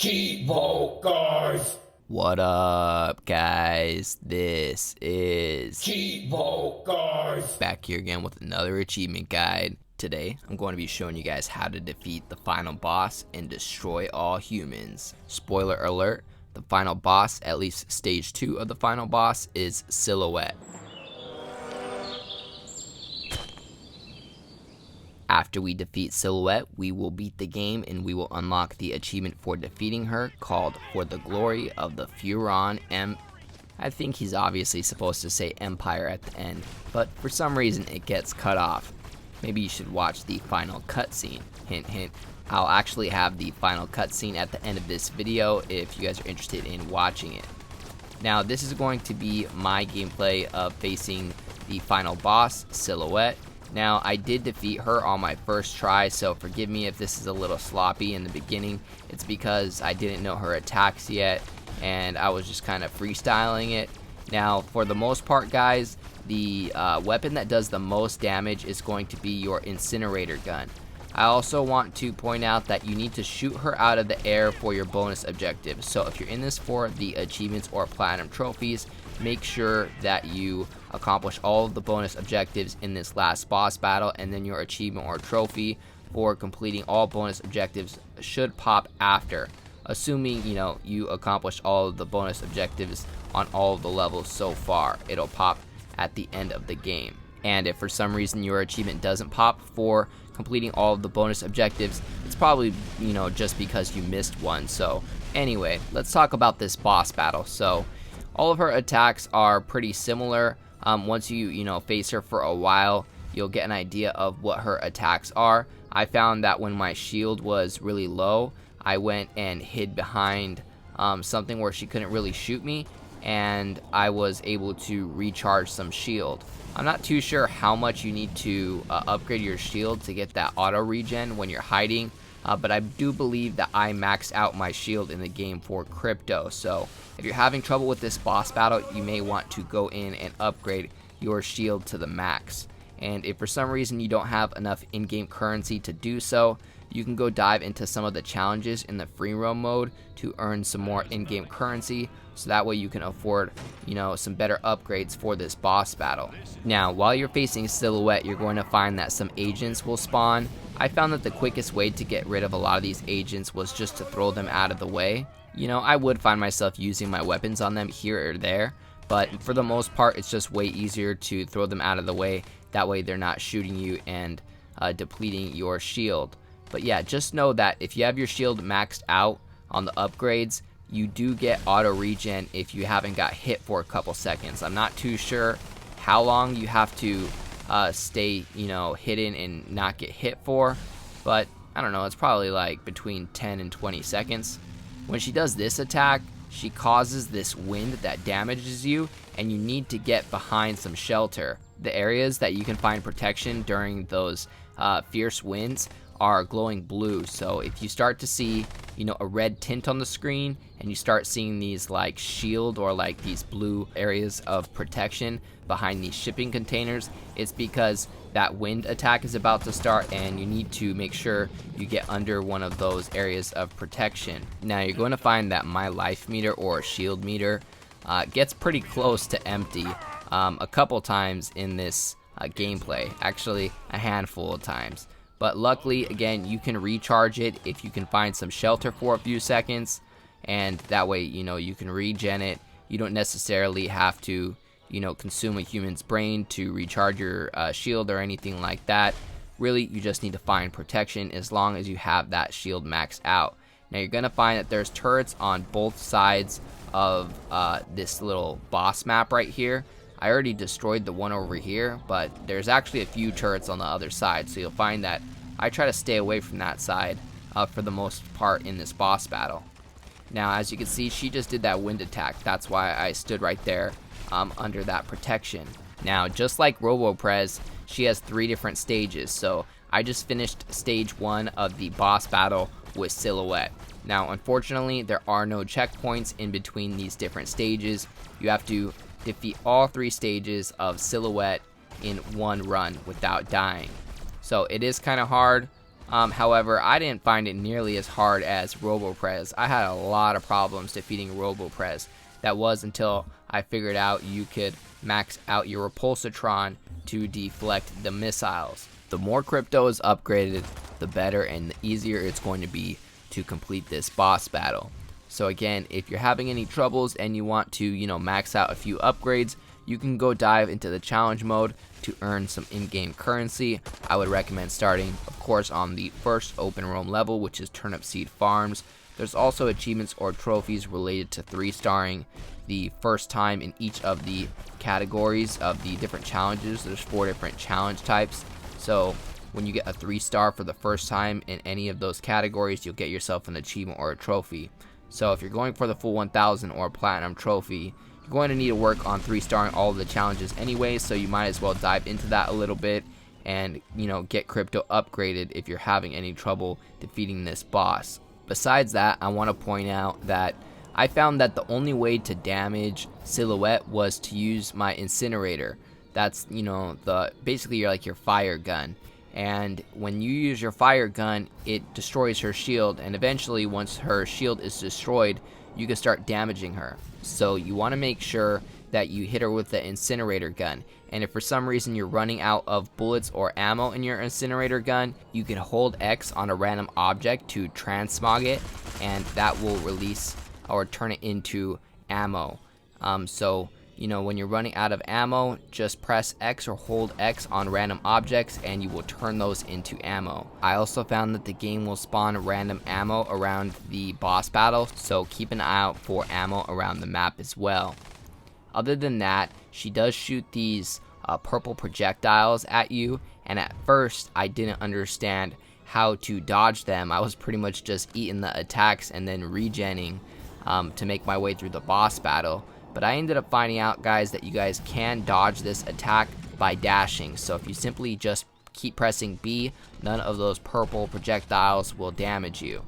Cheevo, guys! What up, guys? This is Cheevo, guys! back here again with another achievement guide. Today, I'm going to be showing you guys how to defeat the final boss and destroy all humans. Spoiler alert, the final boss, at least stage 2 of the final boss, is Silhouette. After we defeat Silhouette, we will beat the game and we will unlock the achievement for defeating her called For the Glory of the Furon I think he's obviously supposed to say Empire at the end, but for some reason it gets cut off. Maybe you should watch the final cutscene. Hint, hint. I'll actually have the final cutscene at the end of this video if you guys are interested in watching it. Now, this is going to be my gameplay of facing the final boss, Silhouette. Now, I did defeat her on my first try, so forgive me if this is a little sloppy in the beginning. It's because I didn't know her attacks yet, and I was just kind of freestyling it. Now, for the most part, guys, the weapon that does the most damage is going to be your incinerator gun. I also want to point out that you need to shoot her out of the air for your bonus objectives. So if you're in this for the achievements or platinum trophies, make sure that you accomplish all of the bonus objectives in this last boss battle, and then your achievement or trophy for completing all bonus objectives should pop after, assuming you accomplish all of the bonus objectives on all of the levels so far. It'll pop at the end of the game. And if for some reason your achievement doesn't pop for completing all of the bonus objectives, it's probably just because you missed one. So anyway, let's talk about this boss battle. So all of her attacks are pretty similar. Once you face her for a while, you'll get an idea of what her attacks are. I found that when my shield was really low, I went and hid behind something where she couldn't really shoot me, and I was able to recharge some shield. I'm not too sure how much you need to upgrade your shield to get that auto regen when you're hiding, but I do believe that I maxed out my shield in the game for crypto. So if you're having trouble with this boss battle, you may want to go in and upgrade your shield to the max. And if for some reason you don't have enough in-game currency to do so, you can go dive into some of the challenges in the free roam mode to earn some more in-game currency, so that way you can afford some better upgrades for this boss battle. Now, while you're facing Silhouette, you're going to find that some agents will spawn. I found that the quickest way to get rid of a lot of these agents was just to throw them out of the way. I would find myself using my weapons on them here or there, but for the most part it's just way easier to throw them out of the way. That way they're not shooting you and depleting your shield. But yeah, just know that if you have your shield maxed out on the upgrades, you do get auto regen if you haven't got hit for a couple seconds. I'm not too sure how long you have to stay hidden and not get hit for, but I don't know, it's probably like between 10 and 20 seconds. When she does this attack, she causes this wind that damages you, and you need to get behind some shelter. The areas that you can find protection during those fierce winds are glowing blue. So if you start to see a red tint on the screen, and you start seeing these like shield or like these blue areas of protection behind these shipping containers, it's because that wind attack is about to start, and you need to make sure you get under one of those areas of protection. Now you're going to find that my life meter or shield meter gets pretty close to empty a couple times in this gameplay, actually a handful of times. But luckily, again, you can recharge it if you can find some shelter for a few seconds, and that way you can regen it. You don't necessarily have to consume a human's brain to recharge your shield or anything like that. Really, you just need to find protection as long as you have that shield maxed out. Now you're gonna find that there's turrets on both sides of this little boss map right here. I already destroyed the one over here, but there's actually a few turrets on the other side, so you'll find that I try to stay away from that side for the most part in this boss battle. Now, as you can see, she just did that wind attack. That's why I stood right there under that protection. Now, just like Robo-Prez, she has 3 different stages, so I just finished stage 1 of the boss battle with Silhouette. Now, unfortunately, there are no checkpoints in between these different stages. You have to defeat all 3 stages of Silhouette in one run without dying. So it is kind of hard, However, I didn't find it nearly as hard as Robo-Prez. I had a lot of problems defeating Robo-Prez. That was until I figured out you could max out your Repulsatron to deflect the missiles. The more crypto is upgraded, the better and the easier it's going to be to complete this boss battle. So again, if you're having any troubles and you want to, max out a few upgrades, you can go dive into the challenge mode to earn some in-game currency. I would recommend starting, of course, on the first open roam level, which is Turnip Seed Farms. There's also achievements or trophies related to 3-starring the first time in each of the categories of the different challenges. There's 4 different challenge types. So when you get a 3-star for the first time in any of those categories, you'll get yourself an achievement or a trophy. So if you're going for the full 1000 or platinum trophy, you're going to need to work on 3-starring all of the challenges anyway, so you might as well dive into that a little bit and, get crypto upgraded if you're having any trouble defeating this boss. Besides that, I want to point out that I found that the only way to damage Silhouette was to use my incinerator. That's, basically your fire gun. And when you use your fire gun, it destroys her shield, and eventually once her shield is destroyed, you can start damaging her. So you want to make sure that you hit her with the incinerator gun. And if for some reason you're running out of bullets or ammo in your incinerator gun, you can hold X on a random object to transmog it, and that will release or turn it into ammo. When you're running out of ammo, just press X or hold X on random objects and you will turn those into ammo. I also found that the game will spawn random ammo around the boss battle, so keep an eye out for ammo around the map as well. Other than that, she does shoot these purple projectiles at you, and at first I didn't understand how to dodge them. I was pretty much just eating the attacks and then regenning to make my way through the boss battle. But I ended up finding out, guys, that you guys can dodge this attack by dashing. So if you simply just keep pressing B, none of those purple projectiles will damage you.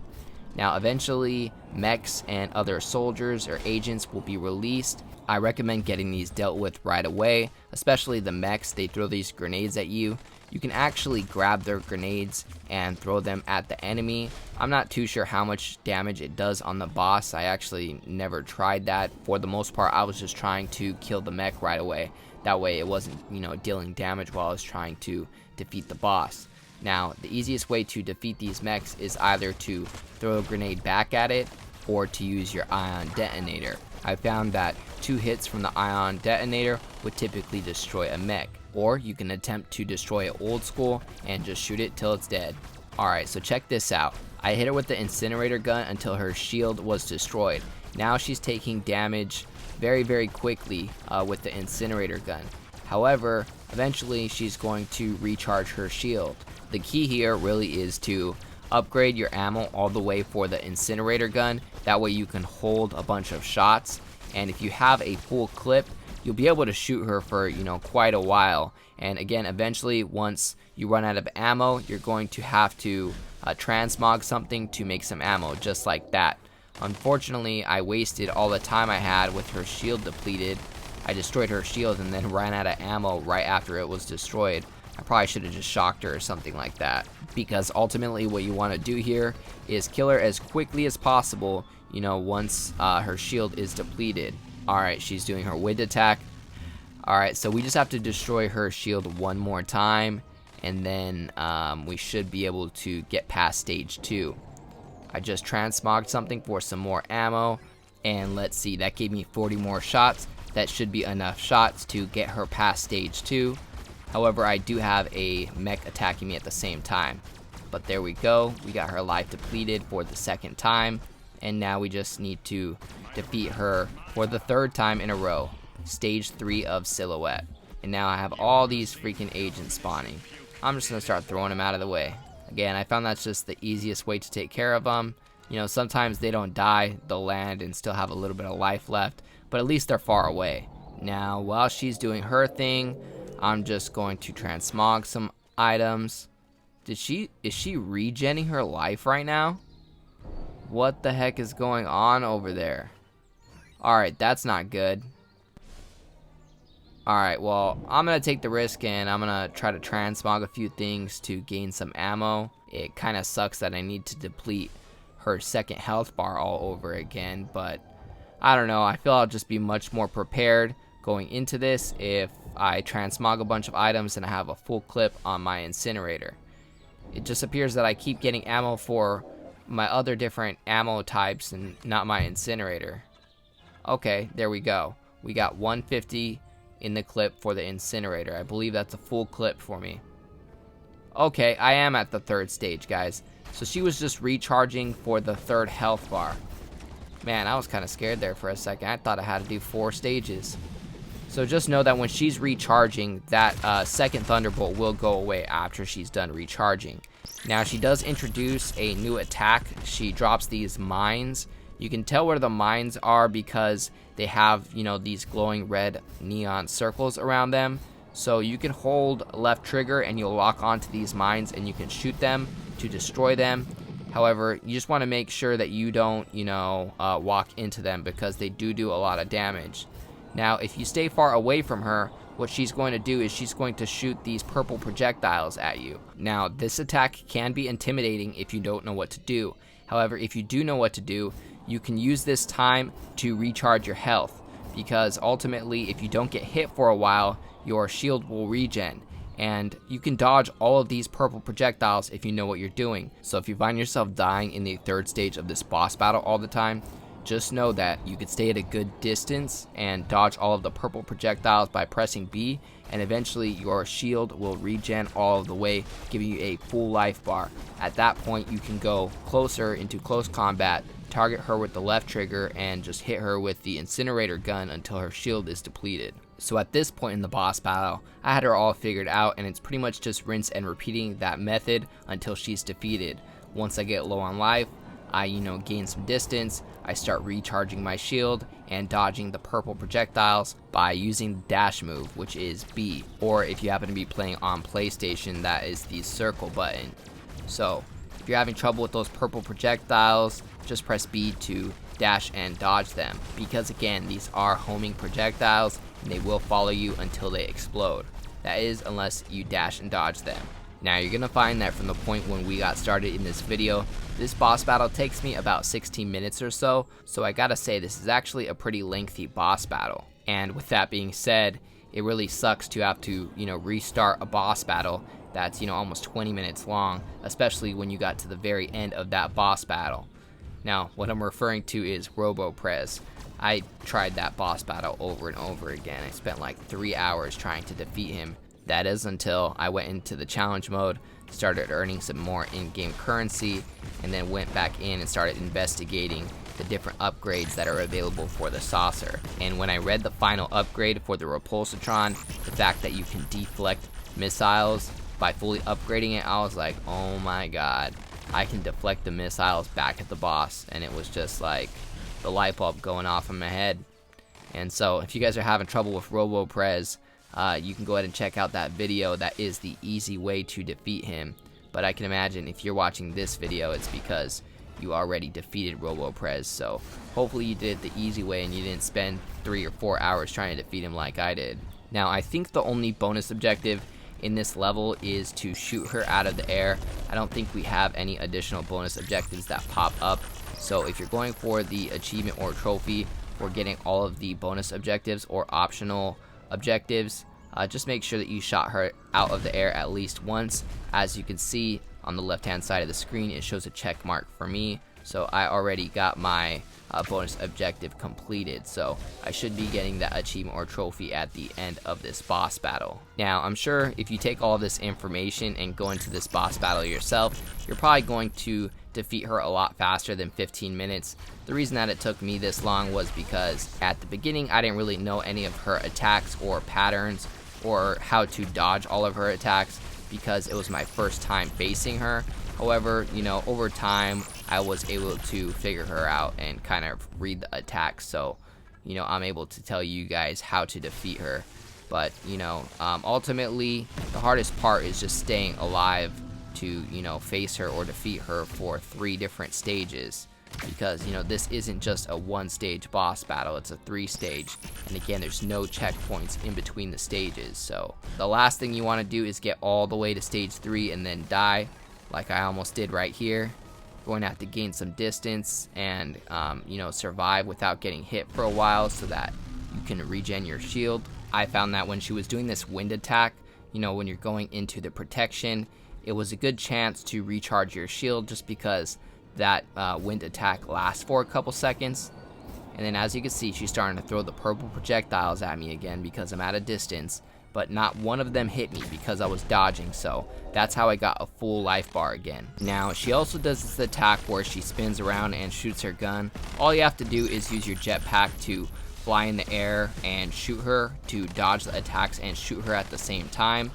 Now, eventually, mechs and other soldiers or agents will be released. I recommend getting these dealt with right away, especially the mechs. They throw these grenades at you. You can actually grab their grenades and throw them at the enemy. I'm not too sure how much damage it does on the boss. I actually never tried that. For the most part, I was just trying to kill the mech right away. That way it wasn't, dealing damage while I was trying to defeat the boss. Now, the easiest way to defeat these mechs is either to throw a grenade back at it or to use your ion detonator. I found that 2 hits from the ion detonator would typically destroy a mech. Or you can attempt to destroy it old school and just shoot it till it's dead. Alright, so check this out. I hit her with the incinerator gun until her shield was destroyed. Now she's taking damage very, very quickly with the incinerator gun. However, eventually she's going to recharge her shield. The key here really is to upgrade your ammo all the way for the incinerator gun. That way you can hold a bunch of shots. And if you have a full clip, you'll be able to shoot her for, quite a while. And again, eventually, once you run out of ammo, you're going to have to transmog something to make some ammo, just like that. Unfortunately, I wasted all the time I had with her shield depleted. I destroyed her shield and then ran out of ammo right after it was destroyed. I probably should have just shocked her or something like that. Because ultimately what you want to do here is kill her as quickly as possible, once her shield is depleted. Alright, she's doing her wind attack. Alright, so we just have to destroy her shield one more time, and then we should be able to get past stage 2. I just transmogged something for some more ammo, and let's see, that gave me 40 more shots. That should be enough shots to get her past stage 2. However, I do have a mech attacking me at the same time. But there we go, we got her life depleted for the second time, and now we just need to defeat her for the 3rd time in a row. Stage 3 of Silhouette. And now I have all these freaking agents spawning. I'm just going to start throwing them out of the way. Again, I found that's just the easiest way to take care of them. Sometimes they don't die, they'll land and still have a little bit of life left, but at least they're far away. Now, while she's doing her thing, I'm just going to transmog some items. Is she regenning her life right now? What the heck is going on over there? Alright, that's not good. Alright, well, I'm gonna take the risk and I'm gonna try to transmog a few things to gain some ammo. It kinda sucks that I need to deplete her second health bar all over again, but I don't know, I feel I'll just be much more prepared going into this if I transmog a bunch of items and I have a full clip on my incinerator. It just appears that I keep getting ammo for my other different ammo types and not my incinerator. Okay, there we go. We got 150 in the clip for the incinerator. I believe that's a full clip for me. Okay, I am at the third stage, guys. So she was just recharging for the third health bar. Man, I was kind of scared there for a second. I thought I had to do 4 stages. So just know that when she's recharging, that second thunderbolt will go away after she's done recharging. Now she does introduce a new attack. She drops these mines. You can tell where the mines are because they have, you know, these glowing red neon circles around them. So you can hold left trigger and you'll lock onto these mines and you can shoot them to destroy them. However, you just want to make sure that you don't, you know, walk into them because they do a lot of damage. Now, if you stay far away from her, what she's going to do is she's going to shoot these purple projectiles at you. Now, this attack can be intimidating if you don't know what to do. However, if you do know what to do, you can use this time to recharge your health, because ultimately, if you don't get hit for a while, your shield will regen. And you can dodge all of these purple projectiles if you know what you're doing. So if you find yourself dying in the third stage of this boss battle all the time, just know that you could stay at a good distance and dodge all of the purple projectiles by pressing B, and eventually your shield will regen all of the way, giving you a full life bar. At that point, you can go closer into close combat, target her with the left trigger, and just hit her with the incinerator gun until her shield is depleted. So at this point in the boss battle, I had her all figured out, and it's pretty much just rinse and repeating that method until she's defeated. Once I get low on life, I gain some distance, I start recharging my shield and dodging the purple projectiles by using the dash move, which is B, or if you happen to be playing on PlayStation, that is the circle button. So if you're having trouble with those purple projectiles, just press B to dash and dodge them, because again, these are homing projectiles and they will follow you until they explode. That is, unless you dash and dodge them. Now you're gonna find that from the point when we got started in this video, this boss battle takes me about 16 minutes or so I gotta say this is actually a pretty lengthy boss battle. And with that being said, it really sucks to have to, restart a boss battle that's, almost 20 minutes long, especially when you got to the very end of that boss battle. Now, what I'm referring to is Robo-Prez. I tried that boss battle over and over again. I spent like 3 hours trying to defeat him. That is until I went into the challenge mode, started earning some more in-game currency, and then went back in and started investigating the different upgrades that are available for the saucer. And when I read the final upgrade for the Repulsatron, the fact that you can deflect missiles by fully upgrading it, I was like, oh my god, I can deflect the missiles back at the boss. And it was just like the light bulb going off in my head. And so if you guys are having trouble with Robo-Prez, you can go ahead and check out that video. That is the easy way to defeat him. But I can imagine if you're watching this video, it's because you already defeated Robo-Prez. So hopefully you did it the easy way and you didn't spend 3 or 4 hours trying to defeat him like I did. Now I think the only bonus objective in this level is to shoot her out of the air. I don't think we have any additional bonus objectives that pop up. So if you're going for the achievement or trophy for getting all of the bonus objectives or optional objectives, just make sure that you shot her out of the air at least once. As you can see on the left hand side of the screen, it shows a check mark for me, so I already got my bonus objective completed, so I should be getting that achievement or trophy at the end of this boss battle. Now I'm sure if you take all of this information and go into this boss battle yourself, you're probably going to defeat her a lot faster than 15 minutes. The reason that it took me this long was because at the beginning I didn't really know any of her attacks or patterns or how to dodge all of her attacks because it was my first time facing her. However, over time I was able to figure her out and kind of read the attacks, so I'm able to tell you guys how to defeat her. But ultimately the hardest part is just staying alive to face her or defeat her for 3 different stages. because, you know, this isn't just a one-stage boss battle, it's a 3-stage, and again, there's no checkpoints in between the stages. So the last thing you want to do is get all the way to stage 3 and then die, like I almost did right here. Going to have to gain some distance and, you know, survive without getting hit for a while so that you can regen your shield. I found that when she was doing this wind attack, you know, when you're going into the protection, it was a good chance to recharge your shield just because that wind attack lasts for a couple seconds. And then as you can see, she's starting to throw the purple projectiles at me again because I'm at a distance, but not one of them hit me because I was dodging, so that's how I got a full life bar again. Now, she also does this attack where she spins around and shoots her gun. All you have to do is use your jetpack to fly in the air and shoot her, to dodge the attacks and shoot her at the same time.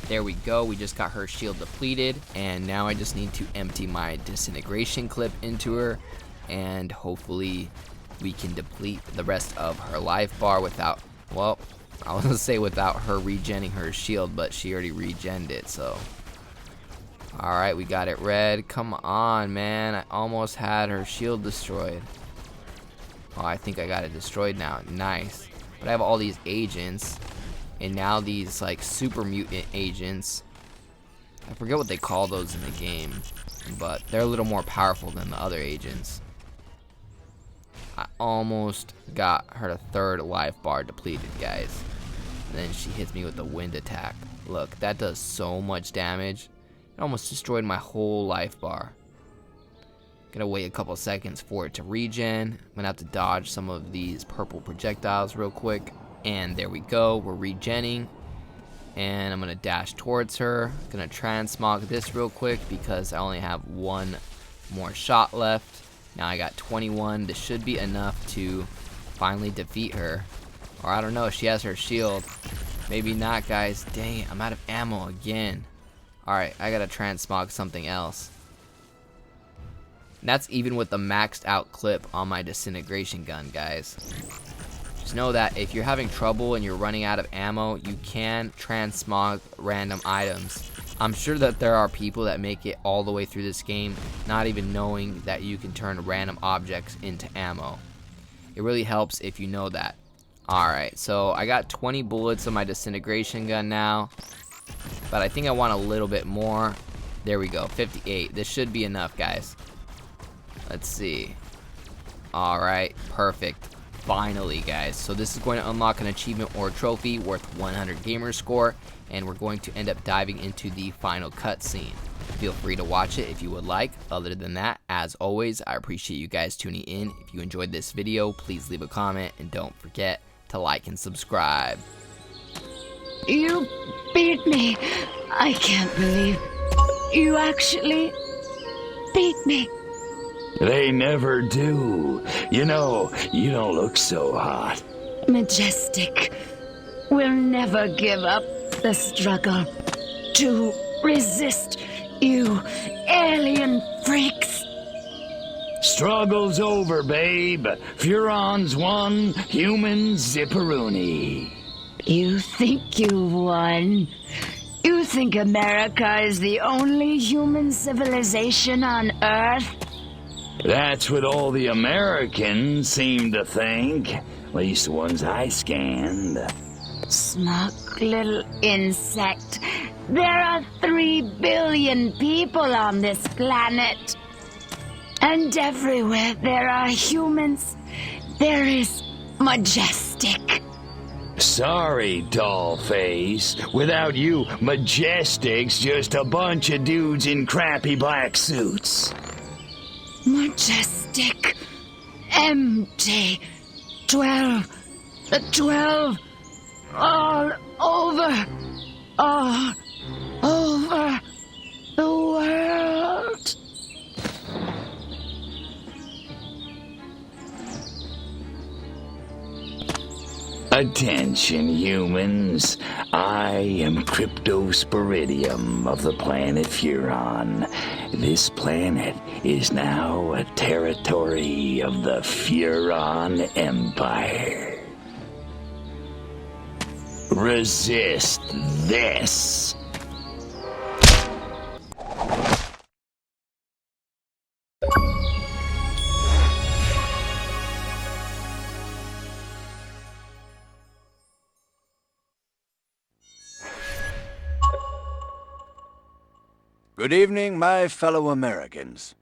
There we go, we just got her shield depleted, and now I just need to empty my disintegration clip into her, and hopefully we can deplete the rest of her life bar without, well, I was gonna say without her regenning her shield, but she already regened it, so. Alright, we got it red. Come on, man. I almost had her shield destroyed. Oh, I think I got it destroyed now. Nice. But I have all these agents, and now these, like, super mutant agents. I forget what they call those in the game, but they're a little more powerful than the other agents. I almost got her third life bar depleted, guys. And then she hits me with the wind attack. Look, that does so much damage. It almost destroyed my whole life bar. Gonna wait a couple seconds for it to regen. I'm gonna have to dodge some of these purple projectiles real quick. And there we go, we're regenning. And I'm gonna dash towards her. Gonna transmog this real quick because I only have one more shot left. Now I got 21. This should be enough to finally defeat her. Or I don't know, she has her shield. Maybe not, guys. Dang it, I'm out of ammo again. Alright, I gotta transmog something else. And that's even with the maxed out clip on my disintegration gun, guys. Just know that if you're having trouble and you're running out of ammo, you can transmog random items. I'm sure that there are people that make it all the way through this game not even knowing that you can turn random objects into ammo. It really helps if you know that. Alright, so I got 20 bullets on my disintegration gun now, but I think I want a little bit more. There we go, 58. This should be enough, guys. Let's see. Alright, perfect. Finally, guys. So this is going to unlock an achievement or trophy worth 100 gamer score, and we're going to end up diving into the final cutscene. Feel free to watch it if you would like. Other than that, as always, I appreciate you guys tuning in. If you enjoyed this video, please leave a comment, and don't forget to like and subscribe. You beat me. I can't believe you actually beat me. They never do. You know, you don't look so hot. Majestic will never give up the struggle to resist you alien freaks. Struggle's over, babe. Furon's won, humans zipperoonie. You think you won? You think America is the only human civilization on Earth? That's what all the Americans seem to think. At least the ones I scanned. Smug little insect. There are 3 billion people on this planet. And everywhere there are humans, there is Majestic. Sorry, dollface. Without you, Majestic's just a bunch of dudes in crappy black suits. Majestic. Empty. 12. The 12. All over. All over the world. Attention, humans. I am Cryptosporidium of the planet Furon. This planet is now a territory of the Furon Empire. Resist this. Good evening, my fellow Americans.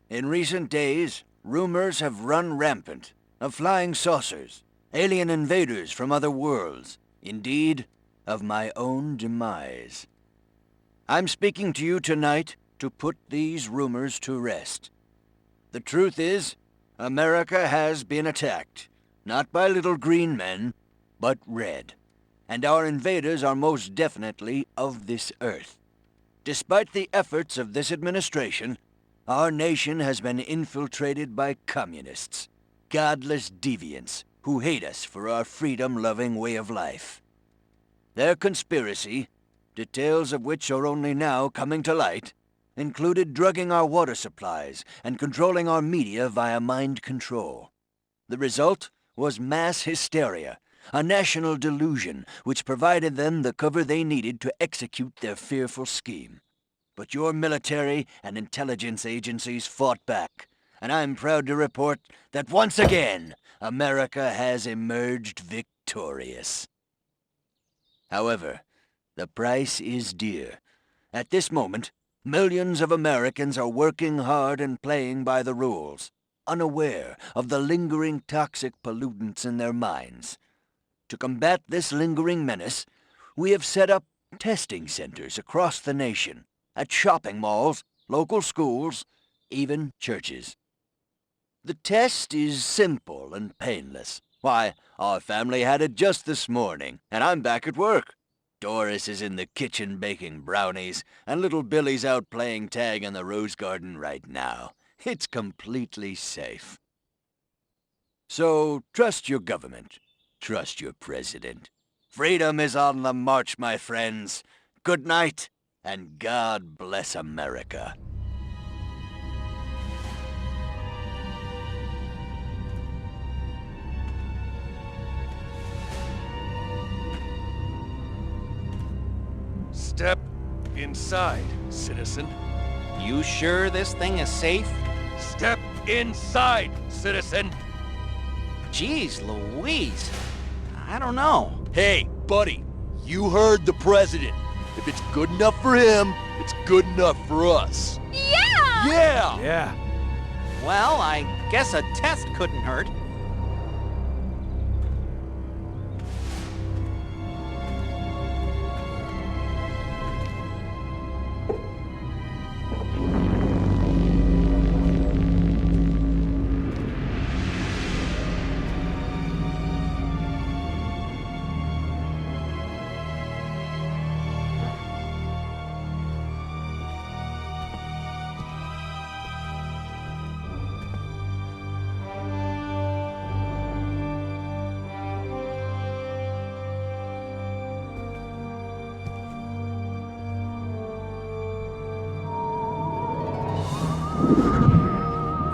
In recent days, rumors have run rampant of flying saucers, alien invaders from other worlds, indeed, of my own demise. I'm speaking to you tonight to put these rumors to rest. The truth is, America has been attacked, not by little green men, but red. And our invaders are most definitely of this earth. Despite the efforts of this administration, our nation has been infiltrated by communists, godless deviants who hate us for our freedom-loving way of life. Their conspiracy, details of which are only now coming to light, included drugging our water supplies and controlling our media via mind control. The result was mass hysteria, a national delusion which provided them the cover they needed to execute their fearful scheme. But your military and intelligence agencies fought back, and I'm proud to report that once again, America has emerged victorious. However, the price is dear. At this moment, millions of Americans are working hard and playing by the rules, unaware of the lingering toxic pollutants in their minds. To combat this lingering menace, we have set up testing centers across the nation, at shopping malls, local schools, even churches. The test is simple and painless. Why, our family had it just this morning, and I'm back at work. Doris is in the kitchen baking brownies, and little Billy's out playing tag in the rose garden right now. It's completely safe. So, trust your government. Trust your president. Freedom is on the march, my friends. Good night, and God bless America. Step inside, citizen. You sure this thing is safe? Step inside, citizen. Jeez Louise. I don't know. Hey, buddy, you heard the president. If it's good enough for him, it's good enough for us. Yeah! Yeah! Yeah. Well, I guess a test couldn't hurt.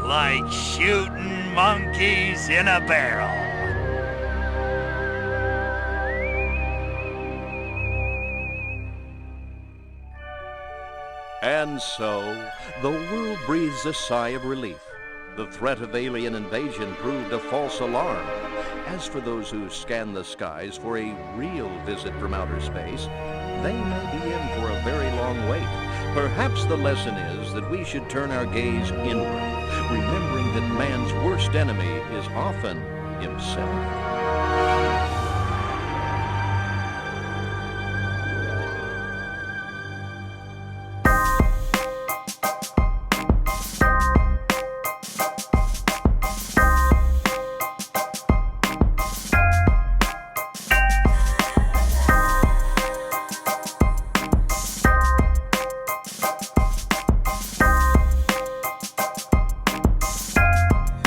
Like shooting monkeys in a barrel. And so, the world breathes a sigh of relief. The threat of alien invasion proved a false alarm. As for those who scan the skies for a real visit from outer space, they may be in for a very long wait. Perhaps the lesson is that we should turn our gaze inward, remembering that man's worst enemy is often himself.